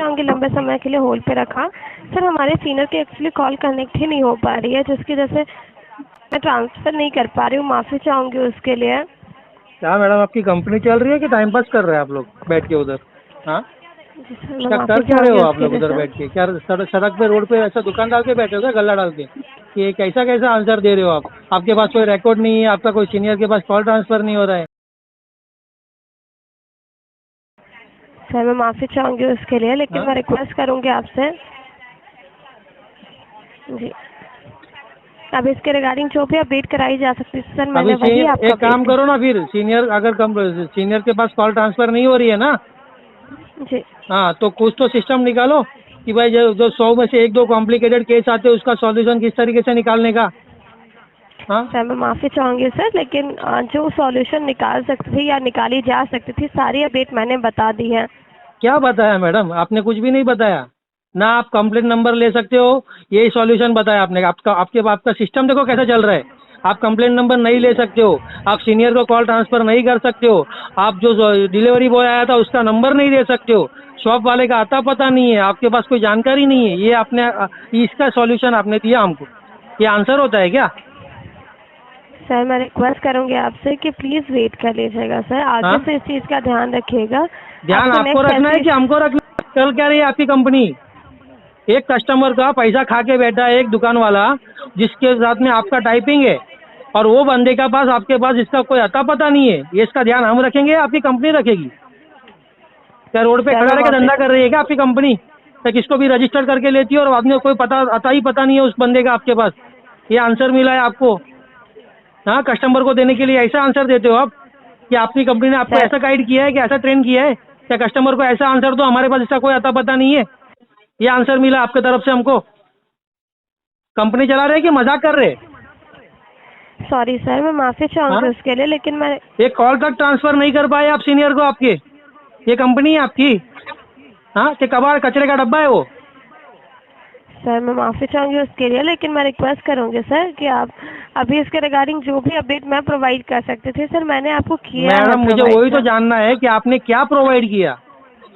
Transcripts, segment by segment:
चाहूँगी लंबे समय के लिए होल्ड पे रखा। सर हमारे सीनियर की एक्चुअली कॉल कनेक्ट ही नहीं हो पा रही है, जिसकी वजह से मैं ट्रांसफ़र नहीं कर पा रही हूँ, माफ़ी चाहूँगी उसके लिए। क्या मैडम आपकी कंपनी चल रही है कि टाइम पास कर रहे हैं आप लोग बैठ के उधर? हाँ, जी सर, मैं क्या माफ़ी कर क्या रहे चाहूँगी हो आप उसके लोग लिए उधर सर। बैठ के? क्या सड़क पे रोड पे ऐसा दुकान डाल के बैठे हो क्या, गल्ला डाल के? ये कैसा कैसा आंसर दे रहे हो आप? आपके पास कोई रिकॉर्ड नहीं है, आपका कोई सीनियर के पास कॉल ट्रांसफर नहीं हो रहा है। सर मैं माफ़ी चाहूँगी उसके लिए, लेकिन हाँ, मैं रिक्वेस्ट करूँगी आपसे। जी, अब इसके रिगार्डिंग जो भी अपडेट कराई जा सकती है सर, अभी मैंने वही आपका एक काम अपडेट। करो ना, फिर सीनियर अगर सीनियर के पास कॉल ट्रांसफर नहीं हो रही है ना, जी हाँ, तो कुछ तो सिस्टम निकालो कि भाई जो जो 100 में से एक दो कॉम्प्लिकेटेड केस आते हैं उसका सॉल्यूशन किस तरीके से निकालने का। हाँ, सर, मैं माफ़ी चाहूँगी सर, लेकिन जो सॉल्यूशन निकाल सकती थी या निकाली जा सकती थी, सारी अपडेट मैंने बता दी है। क्या बताया मैडम? आपने कुछ भी नहीं बताया ना। आप कंप्लेंट नंबर ले सकते हो, यही सॉल्यूशन बताया आपने। आपका सिस्टम देखो कैसा चल रहा है। आप कंप्लेंट नंबर नहीं ले सकते हो, आप सीनियर को कॉल ट्रांसफर नहीं कर सकते हो, आप जो डिलीवरी बॉय आया था उसका नंबर नहीं दे सकते हो, शॉप वाले का आता पता नहीं है, आपके पास कोई जानकारी नहीं है। ये आपने इसका सॉल्यूशन आपने दिया हमको, ये आंसर होता है क्या? सर मैं रिक्वेस्ट करूँगी आपसे कि प्लीज़ वेट कर लीजिएगा सर, आगे हाँ, से इस चीज़ का ध्यान रखिएगा। ध्यान आपको आपको नेक्स्ट रखना है ऐसी। कि हमको रखना है? चल क्या रही है आपकी कंपनी? एक कस्टमर का पैसा खा के बैठा है एक दुकान वाला, जिसके साथ में आपका टाइपिंग है, और वो बंदे का पास आपके पास इसका कोई अता पता नहीं है। ये इसका ध्यान हम रखेंगे, आपकी कंपनी रखेगी? क्या रोड पे सर खड़ा मैं रह के माफ़ी। धंधा कर रही है क्या आपकी कंपनी? क्या किसको भी रजिस्टर करके लेती है और बाद में कोई पता अता ही पता नहीं है उस बंदे का आपके पास? ये आंसर मिला है आपको? हाँ, कस्टमर को देने के लिए ऐसा आंसर देते हो आप कि आपकी कंपनी ने आपको सर ऐसा गाइड किया है कि ऐसा ट्रेन किया है? क्या कस्टमर को ऐसा आंसर दो हमारे पास इसका कोई अता पता नहीं है? ये आंसर मिला आपकी तरफ से हमको? कंपनी चला रहे कि मजाक कर रहे? सॉरी सर, मैं माफ़ी चाहूँगी हाँ, उसके लिए, लेकिन मैं। एक कॉल तक ट्रांसफर नहीं कर पाए आप सीनियर को आपके? ये कंपनी है आपकी? हाँ, कि कबाड़ कचरे का डब्बा है वो? सर मैं माफ़ी चाहूँगी उसके लिए, लेकिन मैं रिक्वेस्ट करूँगी सर कि आप अभी इसके रिगार्डिंग जो भी अपडेट मैं प्रोवाइड कर सकती थी सर, मैंने आपको किया है मैडम मुझे प्रोवाइड वही तो सर। जानना है कि आपने क्या प्रोवाइड किया।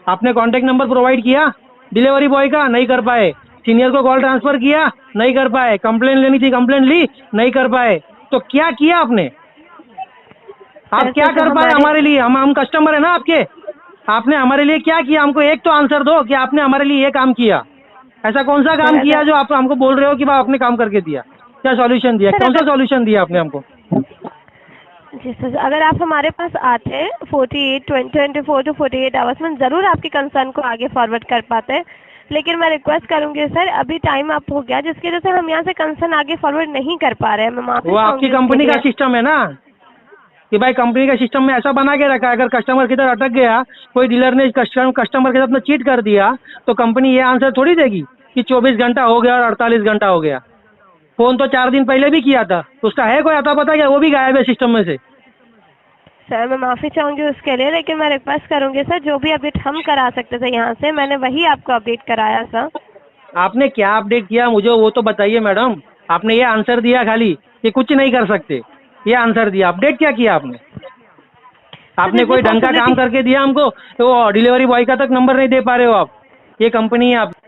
आपने कॉन्टेक्ट नंबर प्रोवाइड किया डिलीवरी बॉय का? नहीं कर पाए। सीनियर को कॉल ट्रांसफर किया? नहीं कर पाए। कंप्लेंट लेनी थी, कंप्लेंट ली? नहीं कर पाए। तो क्या किया आपने? आप सर क्या सर जो कर पाए हमारे। हमारे लिए? हम कस्टमर है ना आपके। आपने हमारे लिए क्या किया? हमको एक तो आंसर दो कि आपने हमारे लिए ये काम किया। ऐसा कौन सा सर काम किया अगर। जो आप हमको बोल रहे हो कि भाई आपने काम करके दिया? क्या सॉल्यूशन दिया? सर कौन सा अगर। सॉल्यूशन दिया आपने हमको? जी सर, अगर आप हमारे पास आते 24 में ज़रूर आपके कंसर्न को आगे फॉरवर्ड कर पाते, लेकिन मैं रिक्वेस्ट करूंगी सर, अभी टाइम अप हो गया, जिसकी वजह से हम यहाँ से कंसर्न आगे फॉरवर्ड नहीं कर पा रहे हैं। मैं माफ़ी वो आपकी चाहूंगी उसके कंपनी का लिए। सिस्टम है ना, कि भाई कंपनी के सिस्टम में ऐसा बना के रखा है, अगर कस्टमर किधर अटक गया, कोई डीलर ने कस्टमर के साथ में चीट कर दिया, तो कंपनी ये आंसर थोड़ी देगी कि 24 घंटा हो गया और 48 घंटा हो गया। फोन तो 4 दिन पहले भी किया था, उसका है कोई अता पता? क्या वो भी गायब है सिस्टम में से? सर मैं माफ़ी चाहूंगी उसके लिए, लेकिन मैं रिक्वेस्ट करूंगी सर, जो भी अपडेट हम करा सकते थे यहाँ से, मैंने वही आपको अपडेट कराया सर। आपने क्या अपडेट किया मुझे वो तो बताइए मैडम। आपने ये आंसर दिया खाली कि कुछ नहीं कर सकते, ये आंसर दिया। अपडेट क्या किया आपने? सर आपने जितनी कोई ढंग का काम पॉसिबिलिटी। करके दिया हमको? तो वो डिलीवरी बॉय का तक नंबर नहीं दे पा रहे हो आप। ये कंपनी है आप। सर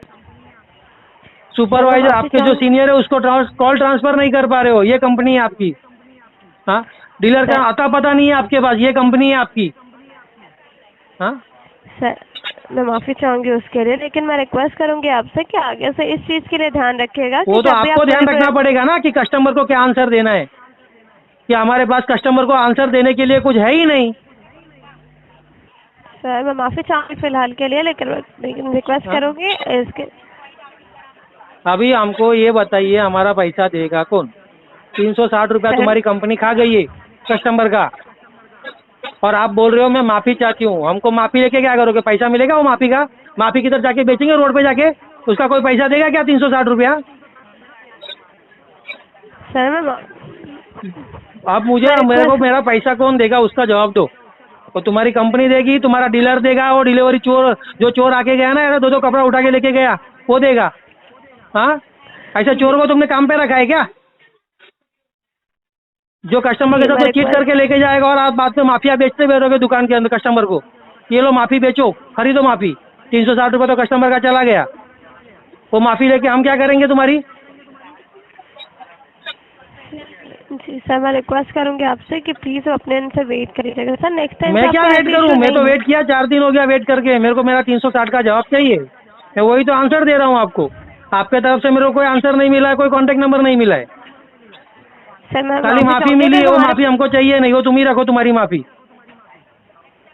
मैं सुपरवाइजर माफ़ी आपके जो चाहूंगी। सीनियर है उसको कॉल ट्रांसफर नहीं कर पा रहे हो, ये कंपनी है आपकी। हाँ, डीलर का सर। अता पता नहीं है आपके पास, ये कंपनी है आपकी। हाँ, सर मैं माफ़ी चाहूंगी उसके लिए, लेकिन मैं रिक्वेस्ट करूंगी आपसे कि आगे से इस चीज़ के लिए ध्यान रखिएगा कि वो तो जब भी आपको आप मुझे ध्यान कोई। रखना पड़ेगा ना कि कस्टमर को क्या आंसर देना है, कि हमारे पास कस्टमर को आंसर देने के लिए कुछ है ही नहीं। सर मैं माफ़ी चाहूँगी फ़िलहाल के लिए, लेकिन रिक्वेस्ट हाँ, करूँगी इसके। अभी हमको ये बताइए हमारा पैसा देगा कौन? 360 रुपया सर। तुम्हारी कंपनी खा गई है कस्टमर का, और आप बोल रहे हो मैं माफ़ी चाहती हूँ। हमको माफ़ी लेके क्या करोगे? पैसा मिलेगा वो माफ़ी का? माफ़ी किधर जाके बेचेंगे? रोड पे जाके? उसका कोई पैसा देगा क्या 360 रुपया? सर आप मुझे मैं मेरे को रिक्वेस्ट। मेरा पैसा कौन देगा उसका जवाब दो। वो तुम्हारी कंपनी देगी, तुम्हारा डीलर देगा, वो डिलीवरी चोर जो चोर आके गया ना, दो दो कपड़ा उठा के लेके गया, वो देगा? हाँ, ऐसा जी चोर को तुमने काम पे रखा है क्या, जो कस्टमर के जी साथ मैं वो चीट करके रिक्वेस्ट। लेके जाएगा और आप बाद में माफिया बेचते बैठोगे दुकान के अंदर कस्टमर को? ये लो माफी बेचो, खरीदो माफी। ₹360 तो कस्टमर का चला गया। वो माफ़ी लेके हम क्या करेंगे तुम्हारी? जी सर, मैं रिक्वेस्ट करूंगी आपसे कि प्लीज़ अपने इनसे वेट करिएगा सर, नेक्स्ट टाइम से मैं क्या आपको वेट ऐसी करूं? इशू मैं तो नहीं। वेट किया, 4 दिन हो गया वेट करके। मेरे को मेरा 360 का जवाब चाहिए। मैं वही तो आंसर दे रहा हूँ आपको। आपके तरफ से मेरे को कोई आंसर नहीं मिला है, कोई कॉन्टेक्ट नंबर नहीं मिला है। सर मैं खाली माफ़ी माफ़ी चाहूंगी, मिली अगर है, वो हमारे माफ़ी हमको चाहिए नहीं। वो तुम ही रखो, तुम्हारी माफ़ी।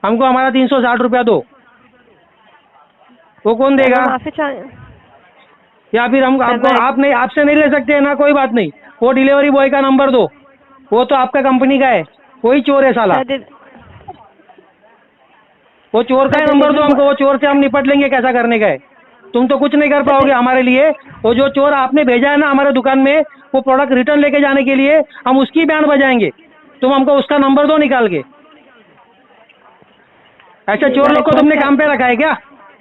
हमको हमारा ₹360 दो। वो कौन सर मैं देगा? माफ़ी चाह या फिर हम सर आपको, मैं आप नहीं, आपसे नहीं ले सकते ना, कोई बात नहीं। वो डिलीवरी बॉय का नंबर दो। वो तो आपका कंपनी का है। वही चोर है साला। सर वो चोर का सर है नंबर डिलीवरी दो हमको। वो चोर से हम निपट लेंगे, कैसा करने का है। तुम तो कुछ नहीं कर सर पाओगे हमारे लिए। वो जो चोर आपने भेजा है ना हमारे दुकान में, वो प्रोडक्ट रिटर्न लेके जाने के लिए, हम उसकी बैंड बजाएंगे। तुम हमको उसका नंबर दो निकाल के। ऐसे जी चोर मैं लोग को रिक्वेस्ट तुमने काम पे रखा है क्या?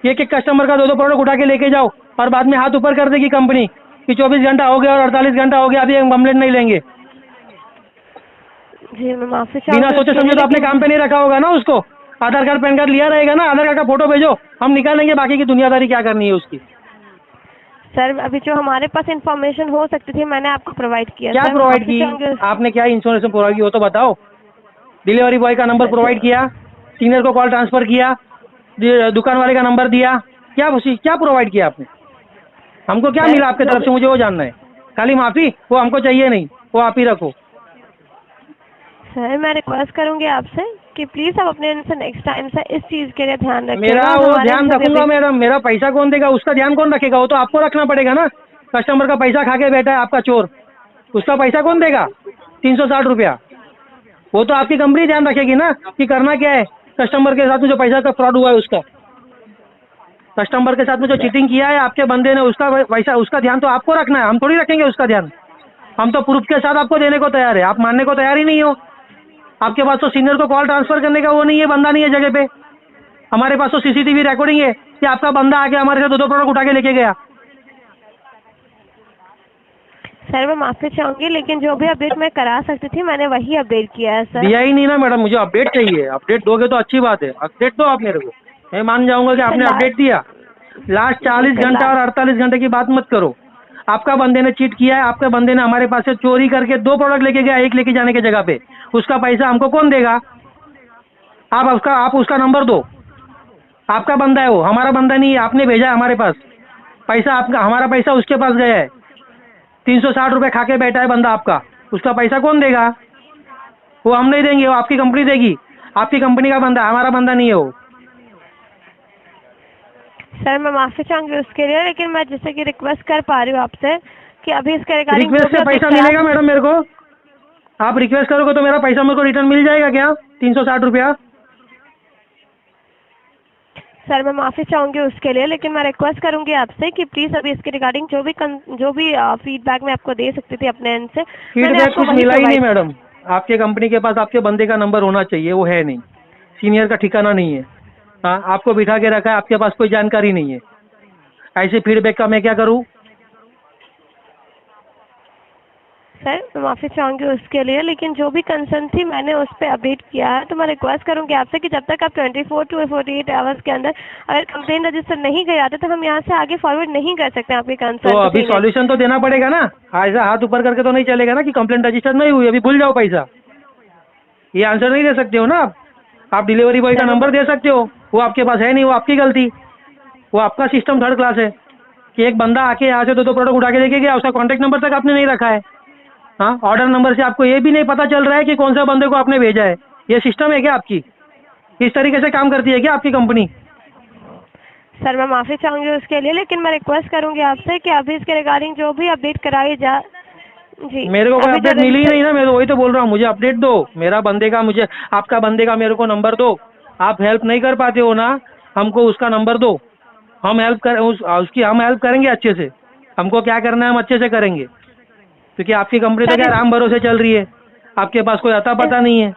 एक एक कस्टमर का 2-2 प्रोडक्ट उठा के लेके जाओ और बाद में हाथ ऊपर कर देगी कंपनी कि 24 घंटा हो गया और 48 घंटा हो गया, अभी हम कंप्लेंट नहीं लेंगे। जी मैं माफ़ी बिना चाहूंगी सोचे उसके लिए, समझे तो आपने लेकिन काम पे नहीं रखा होगा ना उसको। आधार कार्ड पैन कार्ड लिया रहेगा ना, आधार कार्ड का फोटो भेजो, हम निकालेंगे बाकी की दुनियादारी क्या करनी है उसकी। सर अभी जो हमारे पास इंफॉर्मेशन हो सकती थी मैंने आपको प्रोवाइड किया क्या सर, मैं प्रोवाइड माफ़ी की? चाहूंगी आपने क्या इंश्योरेंस प्रोवाइड की, वो तो बताओ। डिलीवरी बॉय का नंबर सर जो प्रोवाइड किया, सीनियर को कॉल ट्रांसफर किया, दुकान वाले का नंबर दिया, क्या प्रोवाइड किया आपने? हमको क्या सर मिला आपकी जो तरफ भी से, मुझे वो जानना है। खाली माफी वो हमको चाहिए नहीं, वो आप ही रखो। सर मैं रिक्वेस्ट करूंगी आपसे कि प्लीज़ आप अपने इनसे नेक्स्ट टाइम से इस चीज़ के लिए ध्यान मेरा रखिएगा, और वो हमारे ध्यान इनसे भी रखूंगा अभी मैडम। मेरा पैसा कौन देगा? उसका ध्यान कौन रखेगा? वो तो आपको रखना पड़ेगा ना। कस्टमर का पैसा खा के बैठा है आपका चोर, उसका पैसा कौन देगा? ₹360। वो तो आपकी कंपनी ध्यान रखेगी ना कि करना क्या है। कस्टमर के साथ में जो पैसा का फ्रॉड हुआ है उसका, कस्टमर के साथ में जो सर चीटिंग किया है आपके बंदे ने, उसका पैसा, उसका ध्यान तो आपको रखना है। हम थोड़ी रखेंगे उसका ध्यान। हम तो प्रूफ के साथ आपको देने को तैयार है, आप मानने को तैयार ही नहीं हो। आपके पास तो सीनियर को कॉल ट्रांसफर करने का वो नहीं है, बंदा नहीं है जगह पे। हमारे पास तो सीसीटीवी रिकॉर्डिंग है कि आपका बंदा आके हमारे से 2-2 प्रोडक्ट उठा के लेके गया। सर मैं माफ़ी चाहूंगी, लेकिन जो भी अपडेट मैं करा सकती थी मैंने वही अपडेट किया है सर। दिया ही नहीं ना मैडम, मुझे अपडेट चाहिए। अपडेट दोगे तो अच्छी बात है, अपडेट दो आप मेरे को। मैं मान जाऊंगा कि सर आपने अपडेट दिया। लास्ट जी 40 सर घंटा और 48 घंटे की बात मत करो। आपका बंदे ने चीट किया है, आपके बंदे ने हमारे पास से चोरी करके 2 प्रोडक्ट लेके गया, एक लेके जाने की जगह पे। उसका पैसा हमको कौन देगा? आप उसका नंबर दो। आपका बंदा है वो, हमारा बंदा नहीं है। आपने भेजा है हमारे पास पैसा, आपका हमारा पैसा उसके पास गया है। ₹360 खा के बैठा है बंदा आपका। उसका पैसा कौन देगा? वो हम नहीं देंगे, वो आपकी कंपनी देगी। आपकी कंपनी का बंदा, हमारा बंदा नहीं है वो। सर मैं माफ़ी चाहूंगी उसके लिए, लेकिन मैं जैसे कि रिक्वेस्ट कर पा रही हूँ आपसे कि अभी इसके रिगार्डिंग जो रिक्वेस्ट भी से अपडेट पैसा करा। मिलेगा मैडम मेरे को? आप रिक्वेस्ट करोगे तो मेरा पैसा मेरे को रिटर्न मिल जाएगा क्या? ₹360? सर मैं माफ़ी चाहूंगी उसके लिए, लेकिन मैं रिक्वेस्ट करूंगी आपसे कि प्लीज़ अभी इसके रिगार्डिंग जो भी फीडबैक मैं आपको दे सकती थी अपने एंड से मैंने फीडबैक आपको कुछ वही मिला ही नहीं प्रोवाइड। मैडम। आपके कंपनी के पास आपके बंदे का नंबर होना चाहिए, वो है नहीं। सीनियर का ठिकाना नहीं है। हाँ, आपको बिठा के रखा है, आपके पास कोई जानकारी नहीं है। ऐसे फीडबैक का मैं क्या करूँ? सर मैं माफ़ी चाहूंगी उसके लिए, लेकिन जो भी कंसर्न थी मैंने उस पर अपडेट किया है। तो मैं रिक्वेस्ट करूंगी आपसे कि जब तक आप 24 to 48 आवर्स के अंदर अगर कंप्लेन रजिस्टर नहीं कराते तो हम यहाँ से आगे फॉरवर्ड नहीं कर सकते आपके तो कंसर्न को अभी सीनियर। सॉल्यूशन तो देना पड़ेगा ना। ऐसा हाथ ऊपर करके तो नहीं चलेगा ना कि कंप्लेंट रजिस्टर नहीं हुई, अभी भूल जाओ पैसा। ये आंसर नहीं दे सकते हो ना आप। आप डिलीवरी बॉय का सर नंबर दे सकते हो, वो आपके पास है नहीं, वो आपकी गलती। वो आपका सिस्टम थर्ड क्लास है कि एक बंदा आके यहाँ से 2-2 प्रोडक्ट उठा के लेके गया, उसका कॉन्टैक्ट नंबर तक आपने नहीं रखा है। हाँ, ऑर्डर नंबर से आपको ये भी नहीं पता चल रहा है कि कौन सा बंदे को आपने भेजा है। ये सिस्टम है क्या आपकी? इस तरीके से काम करती है क्या आपकी कंपनी? सर मैं माफ़ी चाहूंगी उसके लिए, लेकिन मैं रिक्वेस्ट करूंगी आपसे कि अभी इसके रिगार्डिंग जो भी अपडेट कराई जा। जी मेरे को कोई अभी जो अपडेट मिली ही रजिस्टर। नहीं ना, मैं तो वही तो बोल रहा हूँ, मुझे अपडेट दो। मेरा बंदे का मुझे, आपका बंदे का मेरे को नंबर दो। आप हेल्प नहीं कर पाते हो ना, हमको उसका नंबर दो। हम हेल्प कर उसकी हम हेल्प करेंगे अच्छे से। हमको क्या करना है हम अच्छे से करेंगे, क्योंकि आपकी कंपनी तो सर क्या राम भरोसे चल रही है। आपके पास कोई अता पता नहीं है।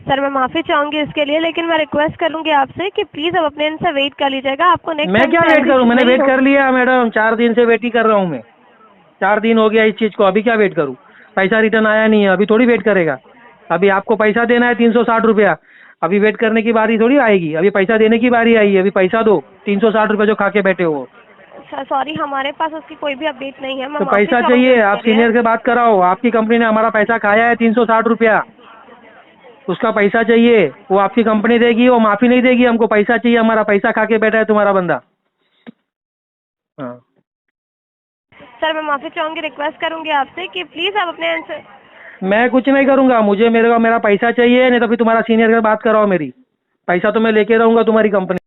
सर मैं माफ़ी चाहूंगी इसके लिए, लेकिन मैं रिक्वेस्ट करूंगी आपसे कि प्लीज़ अब अपने एंड से वेट कर लीजिएगा, आपको नेक्स्ट मैं टाइम क्या से वेट ऐसी करूं? इशू मैंने नहीं वेट हो। कर लिया मैडम, 4 दिन से वेट ही कर रहा हूं मैं। 4 दिन हो गया इस चीज को, अभी क्या वेट करूं? पैसा रिटर्न आया नहीं है, अभी थोड़ी वेट करेगा। अभी आपको पैसा देना है ₹360। अभी वेट करने की बारी थोड़ी आएगी, अभी पैसा देने की बारी आई है, अभी पैसा दो 360 रुपये जो खा के बैठे हो। सर सॉरी, हमारे पास उसकी कोई भी अपडेट नहीं है, मैं तो माफ़ी पैसा चाहूँगी चाहिए, आप उसके लिए। सीनियर से बात कराओ, आपकी कंपनी ने हमारा पैसा खाया है 360 रुपया, उसका पैसा चाहिए, वो आपकी कंपनी देगी, वो माफ़ी नहीं देगी, हमको पैसा चाहिए, हमारा पैसा खा के बैठा है तुम्हारा बंदा। हाँ सर मैं माफ़ी चाहूँगी, रिक्वेस्ट करूँगी आपसे कि प्लीज़ आप अपने आंसर। मैं कुछ नहीं करूँगा, मुझे मेरा पैसा चाहिए, नहीं तो फिर तुम्हारा सीनियर से बात कराओ मेरी, पैसा तो मैं लेके रहूँगा तुम्हारी कंपनी।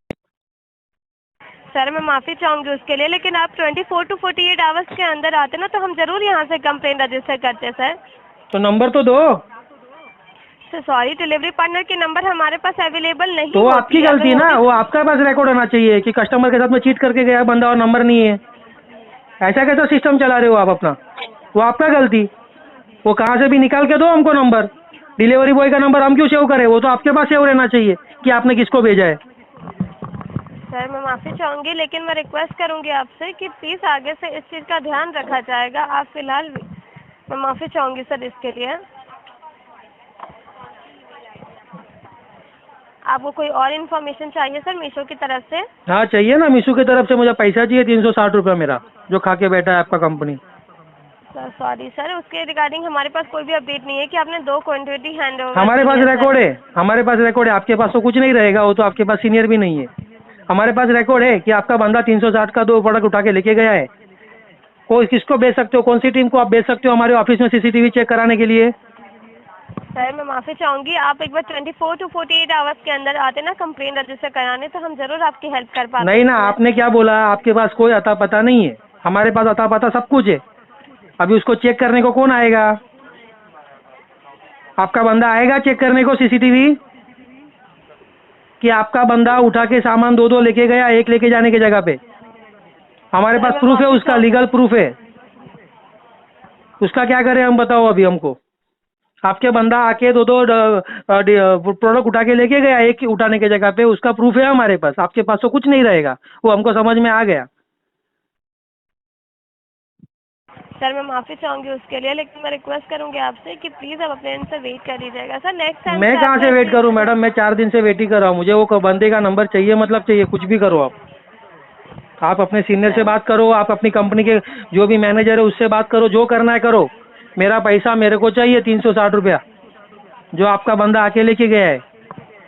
सर मैं माफ़ी चाहूँगी उसके लिए, लेकिन आप 24 to 48 आवर्स के अंदर आते ना तो हम ज़रूर यहाँ से कंप्लेन रजिस्टर करते सर। तो नंबर तो दो। सर सॉरी, डिलीवरी पार्टनर के नंबर हमारे पास अवेलेबल नहीं तो वो होती आपकी है, गलती अगर ना, होती वो आपका पास रिकॉर्ड होना चाहिए कि कस्टमर के साथ में चीट करके गया बंदा और नंबर नहीं है। ऐसा कैसा सिस्टम चला रहे हो आप अपना? वो आपका गलती, वो कहाँ से भी निकाल के दो हमको नंबर। डिलीवरी बॉय का नंबर हम क्यों सेव करें? वो तो आपके पास सेव रहना चाहिए कि आपने किसको भेजा है। सर मैं माफ़ी चाहूँगी, लेकिन मैं रिक्वेस्ट करूँगी आपसे कि प्लीज़ आगे से इस चीज़ का ध्यान रखा जाएगा। आप फिलहाल मैं माफ़ी चाहूँगी सर इसके लिए। आपको कोई और इन्फॉर्मेशन चाहिए सर मीशो की तरफ से? हाँ चाहिए ना, मीशू की तरफ से मुझे पैसा चाहिए 360 रुपया मेरा, जो खा के बैठा है आपका कंपनी। सर सॉरी सर, उसके रिगार्डिंग हमारे पास कोई भी अपडेट नहीं है कि आपने 2 क्वांटिटी हैंड ओवर हमारे की पास है रिकॉर्ड सर। है, हमारे पास रिकॉर्ड है, आपके पास तो कुछ नहीं रहेगा, वो तो आपके पास सीनियर भी नहीं है। हमारे पास रिकॉर्ड है कि आपका बंदा 360 का 2 प्रोडक्ट उठा के लेके गया है। कोई किसको भेज सकते हो, कौन सी टीम को आप भेज सकते हो हमारे ऑफिस में सीसीटीवी चेक कराने के लिए? सर मैं माफ़ी चाहूँगी, आप एक बार 24 to 48 आवर्स के अंदर आते ना कंप्लेन रजिस्टर कराने तो हम ज़रूर आपकी हेल्प कर पाते नहीं ना, इसमें। आपने क्या बोला, आपके पास कोई अता पता नहीं है, हमारे पास अता पता सब कुछ है। अभी उसको चेक करने को कौन आएगा? आपका बंदा आएगा चेक करने को सीसीटीवी? कि आपका बंदा उठा के सामान 2 लेके गया, एक लेके जाने की जगह पे? हमारे सर पास मैं प्रूफ है माफ़ी उसका, चाहूँ लीगल प्रूफ है। उसका क्या करें हम, बताओ अभी हमको। आपके बंदा आके 2 प्रोडक्ट उठा के लेके गया, एक उठाने की जगह पे, उसका प्रूफ है हमारे पास। आपके पास तो कुछ नहीं रहेगा, वो हमको समझ में आ गया। सर मैं माफ़ी चाहूँगी उसके लिए, लेकिन मैं रिक्वेस्ट करूँगी आपसे कि प्लीज़ आप अपने एंड से वेट कर लीजिएगा सर। नेक्स्ट टाइम मैं से कहाँ आपको से वेट ऐसी। करूँ मैडम, मैं 4 दिन से वेट ही कर रहा हूँ, मुझे वो बंदे का नंबर चाहिए, मतलब चाहिए, कुछ भी करो आप। आप अपने सीनियर से सर बात करो, आप अपनी कंपनी के जो भी मैनेजर है उससे बात करो, जो करना है करो। मेरा पैसा मेरे को चाहिए 360 रुपया, जो आपका बंदा आके लेके गया है,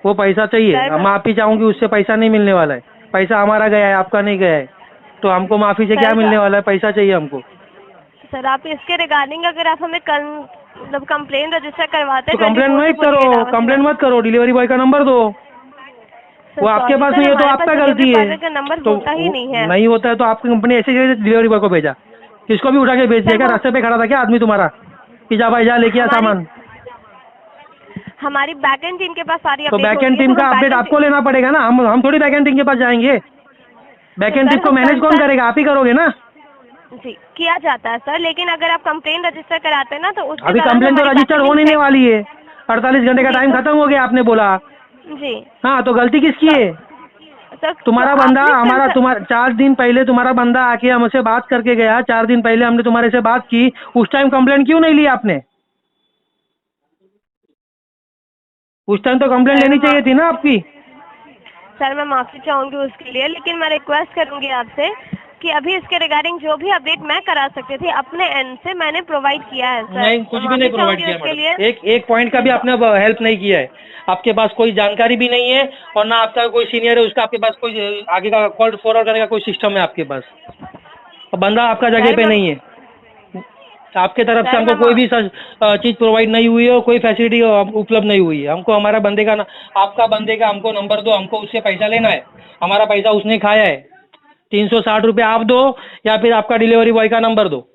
वो पैसा चाहिए। सर अब माफ़ी चाहूँगी, उससे पैसा नहीं मिलने वाला है, पैसा हमारा गया है, आपका नहीं गया है, तो हमको माफ़ी से क्या सर मिलने वाला है? पैसा चाहिए हमको। सर आप इसके रिगार्डिंग अगर आप हमें कल मतलब कंप्लेन रजिस्टर करवाते तो हैं कंप्लेन 24 मत to करो, 48 आवर्स में। कंप्लेन मत करो, डिलीवरी बॉय का नंबर दो। सर वो आपके सॉरी पास सर, नहीं है तो हमारे पास आपका डिलीवरी गलती है। पार्टनर का नंबर तो होता ही नहीं है। नहीं होता है तो आपकी कंपनी ऐसे ही डिलीवरी बॉय को भेजा, किसको भी उठा के भेज दिया सर क्या? वो रास्ते पे खड़ा था क्या आदमी तुम्हारा कि जा भाई जा लेके आ हमारी सामान? हमारी बैकएंड टीम के पास सारी तो अपडेट बैकएंड होती है, टीम तो का हम अपडेट बैकएंड। आपको लेना पड़ेगा ना, हम थोड़ी बैकएंड टीम के पास जाएंगे। तो बैकएंड टीम सर को मैनेज कौन सर करेगा? आप ही करोगे ना। जी किया जाता है सर, लेकिन अगर आप कंप्लेन रजिस्टर कराते हैं ना तो उसके अभी दौरान कंप्लेन तो हमारी रजिस्टर बैकएंड टीम होने नहीं चेक। वाली है, 48 घंटे का जी टाइम तो खत्म हो गया, आपने बोला। जी हाँ तो गलती किसकी तो है? सर तो तुम्हारा बंदा, आपने तुम्हारा 4 दिन पहले तुम्हारा बंदा आके हमसे बात करके गया, 4 दिन पहले हमने तुम्हारे से बात की, उस टाइम कंप्लेंट क्यों नहीं ली आपने? उस टाइम तो कंप्लेंट सर लेनी चाहिए थी ना आपकी। सर मैं माफ़ी चाहूँगी उसके लिए, लेकिन मैं रिक्वेस्ट करूँगी आपसे कि अभी इसके रिगार्डिंग जो भी अपडेट मैं करा सकती थी अपने एंड से मैंने प्रोवाइड किया है सर। नहीं, मैं कुछ भी माफ़ी नहीं प्रोवाइड चाहूँगी किया उसके लिए। मैडम, एक एक पॉइंट का भी आपने हेल्प नहीं किया है। आपके पास कोई जानकारी भी नहीं है, और ना आपका कोई सीनियर है उसका आपके पास कोई आगे का कॉल फॉरवर्ड करने का कोई सिस्टम है आपके पास। और बंदा आपका जगह सर पे मैं नहीं है, आपके तरफ से सर हमको मैं कोई भी चीज़ प्रोवाइड नहीं हुई है और कोई फैसिलिटी उपलब्ध नहीं हुई है। हमको हमारा बंदे का आपका बंदे का हमको नंबर दो, हमको उससे पैसा लेना है, हमारा पैसा उसने खाया है। 360 रुपये आप दो, या फिर आपका डिलीवरी बॉय का नंबर दो,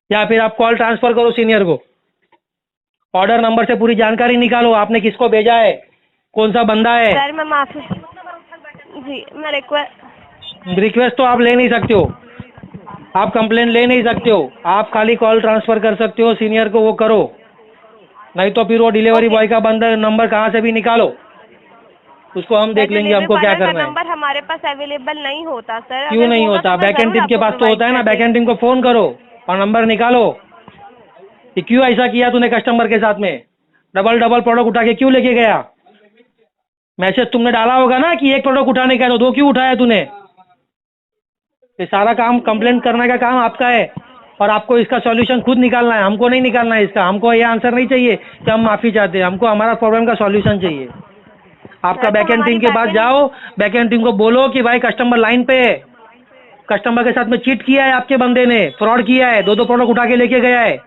या फिर आप कॉल ट्रांसफ़र करो सीनियर को। ऑर्डर नंबर से पूरी जानकारी निकालो, आपने किसको भेजा है, कौन सा बंदा है। सर मैं माफ़ी जी मैं रिक्वेस्ट तो आप ले नहीं सकते हो, आप कंप्लेन ले नहीं सकते हो, आप खाली कॉल ट्रांसफ़र कर सकते हो सीनियर को, वो करो। नहीं तो फिर वो डिलीवरी ओके बॉय का बंदा नंबर कहाँ से भी निकालो, उसको हम सर, देख लेंगे डिलीवरी हमको क्या पार्टनर का करना है। नंबर हमारे पास अवेलेबल नहीं होता सर, क्यों अगर नहीं होगा तो होता? मैं बैकएंड ज़रूर टीम के आपको पास तो प्रोवाइड होता है ना, करती। बैकएंड टीम को फ़ोन करो और नंबर निकालो कि क्यों ऐसा किया तूने कस्टमर के साथ में, डबल डबल प्रोडक्ट उठा के क्यों लेके गया। मैसेज तुमने डाला होगा ना कि एक प्रोडक्ट उठाने का है, तो दो क्यों उठाया तूने? ये सारा काम कंप्लेंट करने का काम आपका है, और आपको इसका सॉल्यूशन खुद निकालना है, हमको नहीं निकालना है इसका। हमको ये आंसर नहीं चाहिए कि हम माफ़ी चाहते हैं, हमको हमारा प्रॉब्लम का सॉल्यूशन चाहिए। आपका सर तो बैकएंड हमारी टीम के पास बैकएंड जाओ, बैकएंड टीम को बोलो कि भाई कस्टमर लाइन पे है, कस्टमर के साथ में चीट किया है, आपके बंदे ने फ्रॉड किया है, दो दो प्रोडक्ट उठा के लेके गया है,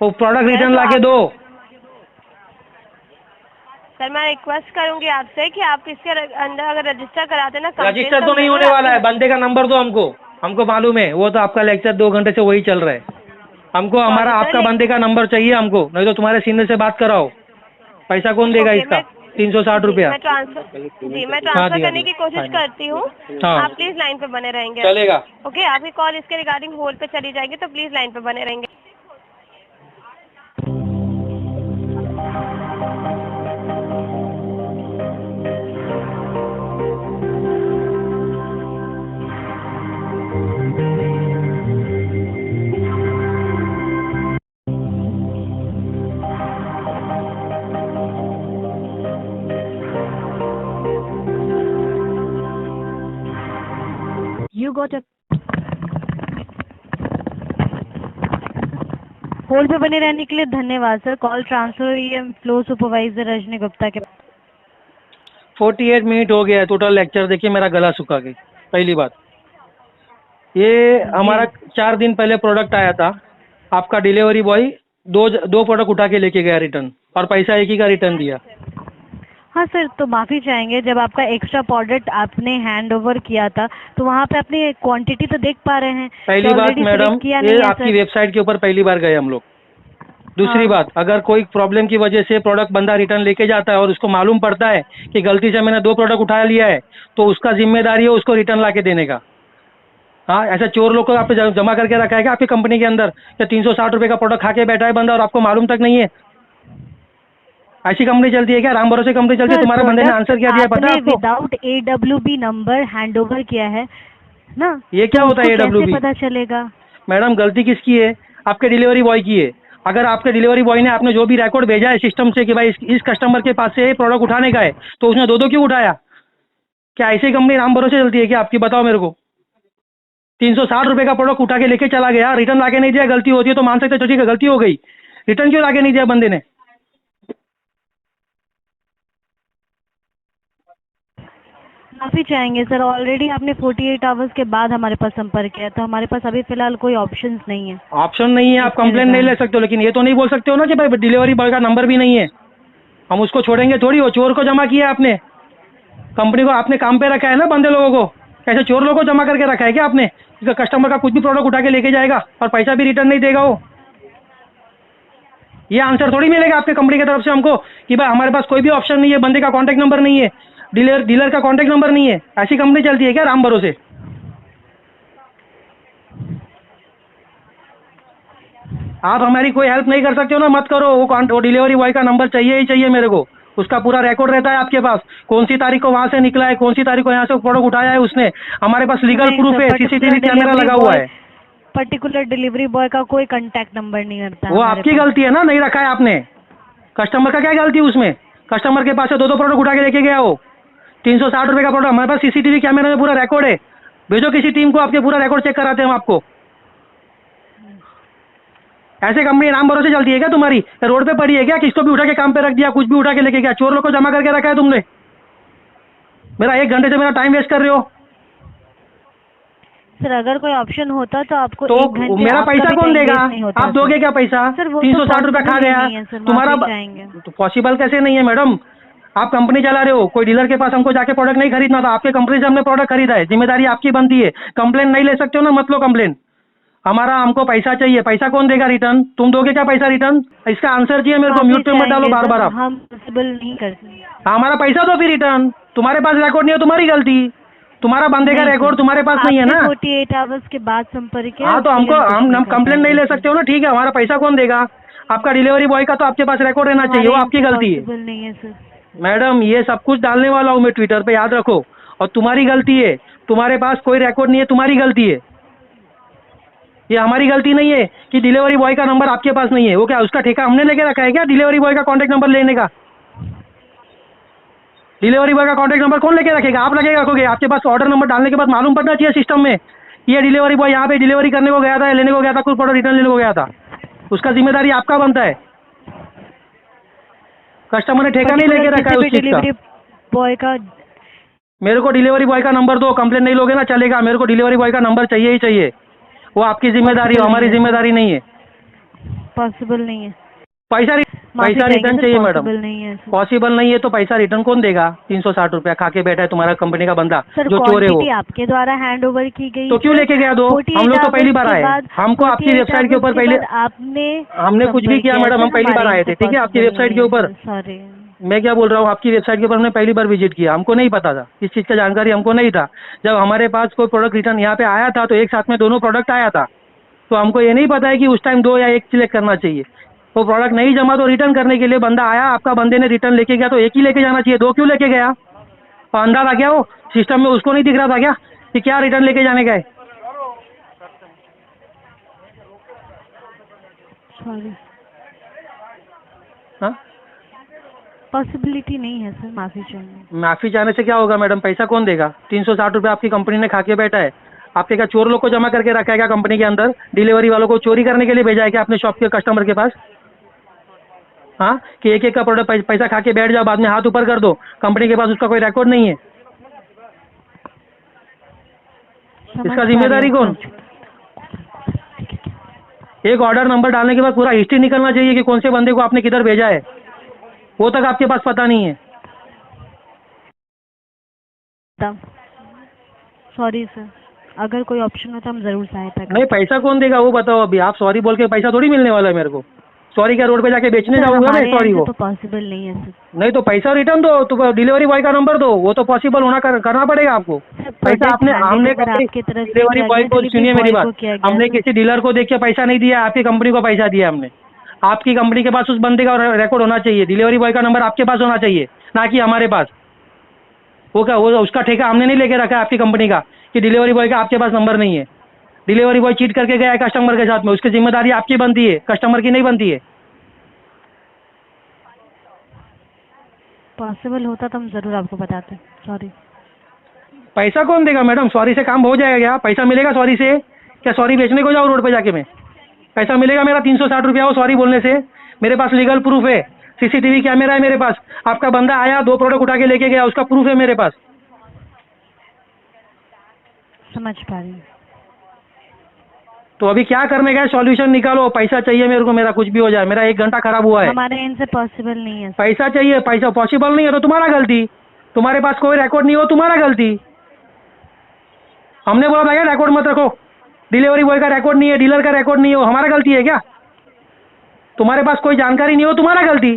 वो प्रोडक्ट सर रिटर्न तो ला के आप दो। सर मैं रिक्वेस्ट करूंगी आपसे कि आप इसके अंदर अगर रजिस्टर कराते ना कंप्लेंट, रजिस्टर तो नहीं जरूर होने वाला है, आपके बंदे का नंबर दो हमको, हमको मालूम है, वो तो आपका लेक्चर 2 घंटे से वही चल रहा है। हमको हमारा सॉरी सर आपका बंदे का नंबर चाहिए हमको, नहीं तो तुम्हारे सीनियर से बात कराओ। पैसा कौन देगा ओके इसका? मैं 360 जी रुपया। मैं ट्रांसफर जी मैं हाँ ट्रांसफर दिया करने दिया, की कोशिश हाँ करती हूँ। हाँ आप प्लीज लाइन पे बने रहेंगे। चलेगा। ओके, आपकी कॉल इसके रिगार्डिंग होल्ड पे चली जाएगी, तो प्लीज लाइन पे बने रहेंगे। You got a होल्ड पे बने रहने के लिए धन्यवाद सर। कॉल ट्रांसफर ये फ्लो सुपरवाइजर रजनी गुप्ता के। 48 मिनट हो गया है टोटल लेक्चर, देखिए मेरा गला सूखा गई। पहली बात, ये हमारा जी 4 दिन पहले प्रोडक्ट आया था, आपका डिलीवरी बॉय दो दो प्रोडक्ट उठा के लेके गया रिटर्न, और पैसा एक ही का रिटर्न दिया। हाँ सर, तो माफ़ी चाहेंगे, जब आपका एक्स्ट्रा प्रोडक्ट आपने हैंड ओवर किया था तो वहाँ पे अपनी क्वांटिटी तो देख पा रहे हैं कि पहली बात ऑलरेडी मैडम, सिलेक्ट किया ये नहीं है आपकी सर। वेबसाइट के ऊपर पहली बार गए हम लोग। दूसरी हाँ बात, अगर कोई प्रॉब्लम की वजह से प्रोडक्ट बंदा रिटर्न लेके जाता है और उसको मालूम पड़ता है कि गलती से मैंने 2 प्रोडक्ट उठा लिया है, तो उसका जिम्मेदारी है उसको रिटर्न ला के देने का। हाँ, ऐसा चोर लोग को आप जमा करके रखा है क्या आपकी कंपनी के अंदर? या 360 रुपये का प्रोडक्ट खा के बैठा है बंदा और आपको मालूम तक नहीं है? ऐसी कंपनी चलती है क्या? राम भरोसे कंपनी चलती है? सर, तुम्हारे बंदे ने प्रोडक्ट आंसर क्या दिया पता है आपने आपको? Without AWB number hand over किया है ना, ये क्या तो होता है उसको कैसे AWB? पता चलेगा? मैडम गलती किसकी है? आपके डिलीवरी बॉय की है। अगर आपके डिलीवरी बॉय ने आपने जो भी रिकॉर्ड भेजा है सिस्टम से कि भाई इस कस्टमर के पास से प्रोडक्ट उठाने का है, तो उसने दो दो क्यों उठाया? क्या ऐसी कंपनी राम भरोसे चलती है क्या आपकी? बताओ मेरे को। 360 रुपये का प्रोडक्ट उठा के लेके चला गया, रिटर्न लाके नहीं दिया, गलती होती है तो मान सकते हो, ठीक है गलती हो गई, रिटर्न क्यों लाके नहीं दिया बंदे ने? माफ़ी चाहेंगे सर, ऑलरेडी आपने 48 आवर्स के बाद हमारे पास संपर्क किया, तो हमारे पास अभी फ़िलहाल कोई ऑप्शंस नहीं है ऑप्शन नहीं है, आप इसके कंप्लेंट नहीं ले रिगार्ड। सकते हो, लेकिन ये तो नहीं बोल सकते हो ना कि भाई डिलीवरी बॉय का नंबर भी नहीं है, हम उसको छोड़ेंगे थोड़ी। वो चोर को जमा किया आपने, कंपनी को आपने काम पे रखा है ना बंदे लोगों को, कैसे चोर लोगों को जमा करके रखा है क्या आपने? इसका कस्टमर का कुछ भी प्रोडक्ट उठा के लेके जाएगा और पैसा भी रिटर्न नहीं देगा वो। ये आंसर थोड़ी मिलेगा आपके कंपनी की तरफ से हमको कि भाई हमारे पास कोई भी ऑप्शन नहीं है, बंदे का कॉन्टैक्ट नंबर नहीं है, डीलर का कॉन्टैक्ट नंबर नहीं है। ऐसी कंपनी चलती है क्या राम भरोसे? आप हमारी कोई हेल्प नहीं कर सकते हो ना, मत करो। वो डिलीवरी बॉय का नंबर चाहिए ही चाहिए मेरे को, उसका पूरा रिकॉर्ड रहता है आपके पास, कौन सी तारीख को वहाँ से निकला है, कौन सी तारीख को यहाँ से प्रोडक्ट उठाया है उसने, हमारे पास लीगल नहीं प्रूफ सर, है, सीसीटीवी कैमरा लगा हुआ है। पर्टिकुलर डिलीवरी बॉय का कोई कांटेक्ट नंबर नहीं रहता वो हमारे आपकी पास। गलती है ना, नहीं रखा है आपने। कस्टमर का क्या गलती है उसमें? कस्टमर के पास से दो प्रोडक्ट उठा के लेके गया हो, 360 रुपये का प्रोडक्ट। हमारे पास सीसीटीवी कैमरे में पूरा रिकॉर्ड है, भेजो किसी टीम को, आपके पूरा रिकॉर्ड चेक कराते हैं हम आपको। ऐसे कंपनी नाम भरोसे चलती है क्या तुम्हारी? रोड पे पड़ी है क्या? किसको भी उठा के काम पे रख दिया, कुछ भी उठा के लेके गया, चोर लोग को जमा करके रखा है तुमने। मेरा 1 घंटे से मेरा टाइम वेस्ट कर रहे हो। सर, अगर कोई ऑप्शन होता तो आपको तो 1 घंटे मेरा आपका पैसा भी कौन टाइम देगा? वेस्ट नहीं होता आप दोगे क्या पैसा? सर, वो 360 रुपये खा possible ही गया नहीं है सर, तुम्हारा। माफी चाहेंगे। तो पॉसिबल कैसे नहीं है मैडम? आप कंपनी चला रहे हो, कोई डीलर के पास हमको जाके प्रोडक्ट नहीं खरीदना था, आपके कंपनी से हमने प्रोडक्ट खरीदा है, जिम्मेदारी आपकी बनती है। कंप्लेन नहीं ले सकते हो ना, मत लो कंप्लेन। हमारा हमको पैसा चाहिए, पैसा कौन देगा रिटर्न? तुम दोगे क्या पैसा रिटर्न? इसका आंसर चाहिए मेरे को, माफी म्यूट पे मत डालो चाहेंगे बार सर, बार आप। हम पॉसिबल नहीं कर सकते। हमारा पैसा दो फिर रिटर्न। तुम्हारे पास रिकॉर्ड नहीं है, तुम्हारी गलती, तुम्हारा बंदे का नहीं रिकॉर्ड सर, तुम्हारे पास नहीं है आपने ना। 48 आवर्स के बाद संपर्क किया, हाँ तो उसके लिए हमको कुछ हम नहीं कर कंप्लेन नहीं पाएंगे ले सर। सकते हो ना, ठीक है। हमारा पैसा कौन देगा? आपका डिलीवरी बॉय का तो आपके पास रिकॉर्ड रहना चाहिए, वो हमारे आपकी इनसे गलती है। पॉसिबल नहीं है सर। मैडम ये सब कुछ डालने वाला हूँ मैं ट्विटर पे, याद रखो। और तुम्हारी गलती है, तुम्हारे पास कोई रिकॉर्ड नहीं है, तुम्हारी गलती है। ये हमारी गलती नहीं है कि डिलीवरी बॉय का नंबर आपके पास नहीं है। वो क्या उसका ठेका हमने लेके रखा है क्या डिलीवरी बॉय का कॉन्टैक्ट नंबर लेने का? डिलीवरी बॉय का कॉन्टैक्ट नंबर कौन लेके रखेगा? आप लगेगा रखोगे? आपके पास ऑर्डर नंबर डालने के बाद मालूम पड़ना चाहिए सिस्टम में कि ये डिलीवरी बॉय यहाँ पे डिलीवरी करने को गया था, लेने को गया था, कुछ प्रोडक्ट रिटर्न लेने को गया था। उसका जिम्मेदारी आपका बनता है। कस्टमर ने ठेका नहीं लेके रखा है उस चीज का। डिलीवरी बॉय का मेरे को डिलीवरी बॉय का नंबर दो, कंप्लेन नहीं लोगे ना चलेगा, मेरे को डिलीवरी बॉय का नंबर चाहिए ही चाहिए। वो आपकी जिम्मेदारी है, हमारी जिम्मेदारी नहीं है। पॉसिबल नहीं है। पैसा रिटर्न चाहिए मैडम। पॉसिबल नहीं है सर। पॉसिबल नहीं है तो पैसा रिटर्न कौन देगा? 360 रुपया खा के बैठा है तुम्हारा कंपनी का बंदा सर जो चोर है वो। क्वांटिटी आपके द्वारा हैंड ओवर की गई तो क्यों लेके गया दो? 48 हम लोग तो पहली बार hours आए। के बाद- हमको आपकी 48 वेबसाइट के ऊपर hours पहले बाद आपने हमने कुछ भी किया मैडम, हम पहली बार आए थे। ठीक है, आपकी वेबसाइट के ऊपर सॉरी मैं क्या बोल रहा हूँ, आपकी वेबसाइट के ऊपर हमने पहली बार विजिट किया, हमको नहीं पता था, इस चीज़ का जानकारी हमको नहीं था। जब हमारे पास कोई प्रोडक्ट रिटर्न यहाँ पे आया था तो एक साथ में दोनों प्रोडक्ट आया था, तो हमको ये नहीं पता है कि उस टाइम 2 या 1 सिलेक्ट करना चाहिए। वो प्रोडक्ट नहीं जमा तो रिटर्न करने के लिए बंदा आया, आपका बंदे ने रिटर्न लेके गया तो 1 ही लेके जाना चाहिए, 2 क्यों लेके गया? और अंधा था क्या वो? सिस्टम में उसको नहीं दिख रहा था क्या कि क्या रिटर्न लेके जाने का है? सॉरी हाँ, पॉसिबिलिटी नहीं है सर, माफी चाहिए। माफी चाहने से क्या होगा मैडम? पैसा कौन देगा? 360 रुपये आपकी कंपनी ने खा के बैठा है। आपके क्या चोर लोग को जमा करके रखा है क्या कंपनी के अंदर? डिलीवरी वालों को चोरी करने के लिए भेजा है क्या अपने शॉप के कस्टमर के पास? हाँ, कि एक का प्रोडक्ट पैसा खा के बैठ जाओ, बाद में हाथ ऊपर कर दो, कंपनी के पास उसका कोई रिकॉर्ड नहीं है। इसका जिम्मेदारी कौन? एक ऑर्डर नंबर डालने के बाद पूरा हिस्ट्री निकलना चाहिए कि कौन से बंदे को आपने किधर भेजा है, वो तक आपके पास पता नहीं है। सॉरी सर, अगर कोई ऑप्शन हो तो हम जरूर सहायता करें। नहीं, पैसा कौन देगा वो बताओ अभी। आप सॉरी बोल के पैसा थोड़ी मिलने वाला है मेरे को। सॉरी क्या रोड पे जाके बेचने सर, जाऊंगा मैं हमारे सॉरी यहाँ को? से तो पॉसिबल नहीं है सर। नहीं तो पैसा रिटर्न दो, तो डिलीवरी बॉय का नंबर दो, वो तो पॉसिबल होना करना पड़ेगा आपको। पैसा आपने हमने आपकी तरफ से डिलीवरी किया बॉय गया, को, डिलीवरी सुनिए मेरी बॉय बात, को किया गया हमने सर। किसी डीलर को देख के पैसा नहीं दिया, आपकी कंपनी को पैसा दिया हमने। आपकी कंपनी के पास उस बंदे का रिकॉर्ड होना चाहिए, डिलीवरी बॉय का नंबर आपके पास होना चाहिए, ना कि हमारे पास। वो क्या, वो उसका ठेका हमने नहीं लेके रखा है आपकी कंपनी का कि डिलीवरी बॉय का आपके पास नंबर नहीं है। डिलीवरी बॉय चीट करके गया है कस्टमर के साथ में, उसकी जिम्मेदारी आपकी बनती है, कस्टमर की नहीं बनती है। पॉसिबल होता तो हम जरूर आपको बताते। सॉरी। पैसा कौन देगा मैडम? सॉरी से काम हो जाएगा क्या? पैसा मिलेगा सॉरी से? क्या सॉरी बेचने को जाऊँ रोड पे जाके मैं? पैसा मिलेगा मेरा 360 रुपया हो सॉरी बोलने से? मेरे पास लीगल प्रूफ है, सीसीटीवी कैमरा है मेरे पास, आपका बंदा आया 2 प्रोडक्ट उठा के लेके गया, उसका प्रूफ है मेरे पास। समझ पा रही हूँ। तो अभी क्या करने का है? सॉल्यूशन निकालो। पैसा चाहिए मेरे को, मेरा कुछ भी हो जाए, मेरा 1 घंटा खराब हुआ है। हमारे इनसे पॉसिबल नहीं है। पैसा चाहिए, पैसा पॉसिबल नहीं है तो तुम्हारा गलती। तुम्हारे पास कोई रिकॉर्ड नहीं हो, तुम्हारा गलती। हमने बोला था क्या रिकॉर्ड मत रखो? डिलीवरी बॉय का रिकॉर्ड नहीं है, डीलर का रिकॉर्ड नहीं हो, हमारा गलती है क्या? तुम्हारे पास कोई जानकारी नहीं हो, तुम्हारा गलती।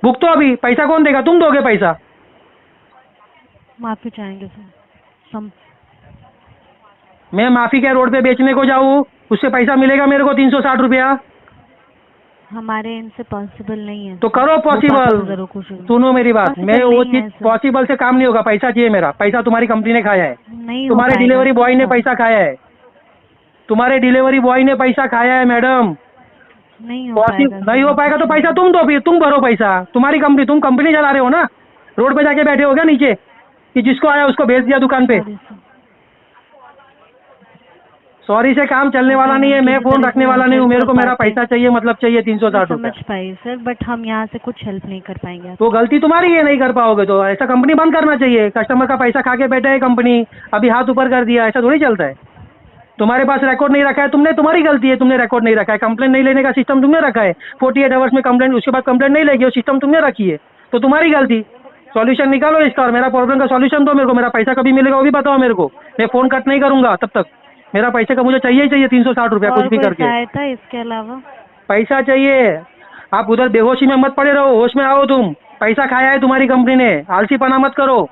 भुगतो अभी। पैसा कौन देगा? तुम दोगे पैसा। माफी चाहेंगे सर। मैं माफी क्या रोड पे बेचने को जाऊँ? उससे पैसा मिलेगा मेरे को 360 रुपया? हमारे इनसे पॉसिबल नहीं है। तो करो पॉसिबल। जरूर कोशिश। सुनो मेरी बात, Possible मैं वो नहीं है चीज सर। पॉसिबल से काम नहीं होगा। पैसा चाहिए मेरा, पैसा तुम्हारी कंपनी ने खाया है, नहीं हो तुम्हारे पाएगा। डिलीवरी बॉय ने पैसा खाया है, तुम्हारे डिलीवरी बॉय ने पैसा खाया है मैडम। नहीं हो पाएगा। नहीं हो पाएगा तो पैसा तुम दो, फिर तुम भरो पैसा। तुम्हारी कंपनी, तुम कंपनी चला रहे हो ना? रोड पे जाके बैठे हो क्या नीचे कि जिसको आया उसको भेज दिया दुकान पे? Sorry, sir। सॉरी से काम चलने वाला नहीं है, मैं फोन रखने वाला नहीं हूँ। मेरे को मेरा पैसा चाहिए, मतलब चाहिए 360 रुपया। समझ पाई सर, बट हम यहाँ से कुछ हेल्प नहीं कर पाएंगे। तो गलती तुम्हारी है, नहीं कर पाओगे तो ऐसा कंपनी बंद करना चाहिए। कस्टमर का पैसा खा के बैठे है कंपनी, अभी हाथ ऊपर कर दिया, ऐसा थोड़ी चलता है। तुम्हारे पास रिकॉर्ड नहीं रखा है तुमने, तुम्हारी गलती है, तुमने रिकॉर्ड नहीं रखा है। कंप्लेंट नहीं लेने का सिस्टम तुमने रखा है, 48 आवर्स में कंप्लेंट, उसके बाद कंप्लेंट नहीं लेगी, वो सिस्टम तुमने रखी है, तो तुम्हारी गलती। सॉल्यूशन निकालो इसका और मेरा प्रॉब्लम का सॉल्यूशन दो मेरे को। मेरा पैसा कभी मिलेगा वो भी बताओ मेरे को। मैं फोन कट नहीं करूंगा तब तक। मेरा पैसे का मुझे चाहिए ही चाहिए 360 रुपया, कुछ भी करके। सहायता इसके अलावा पैसा चाहिए। आप उधर बेहोशी में मत पड़े रहो, होश में आओ तुम। पैसा खाया है तुम्हारी कंपनी ने, आलसीपना मत करो।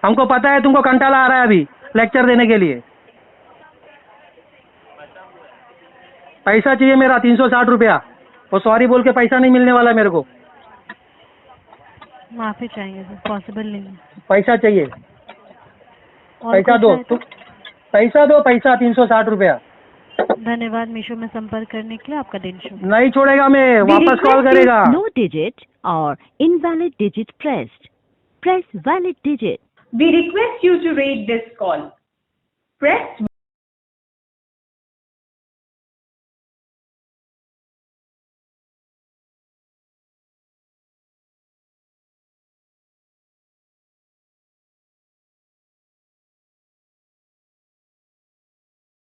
हमको पता है तुमको कंटाला आ रहा है अभी लेक्चर देने के लिए। पैसा चाहिए मेरा 360 रुपया, और सॉरी बोल के पैसा नहीं मिलने वाला मेरे को। माफी चाहेंगे सर, पॉसिबल नहीं है। पैसा चाहिए, और पैसा कोई दो, सहायता? पैसा दो, पैसा 360 रुपया। धन्यवाद मीशो में संपर्क करने के लिए। आपका दिन शुभ। नहीं छोड़ेगा मैं, वापस कॉल करेगा। No digit or invalid digit pressed. press valid digit. We request you to rate this call.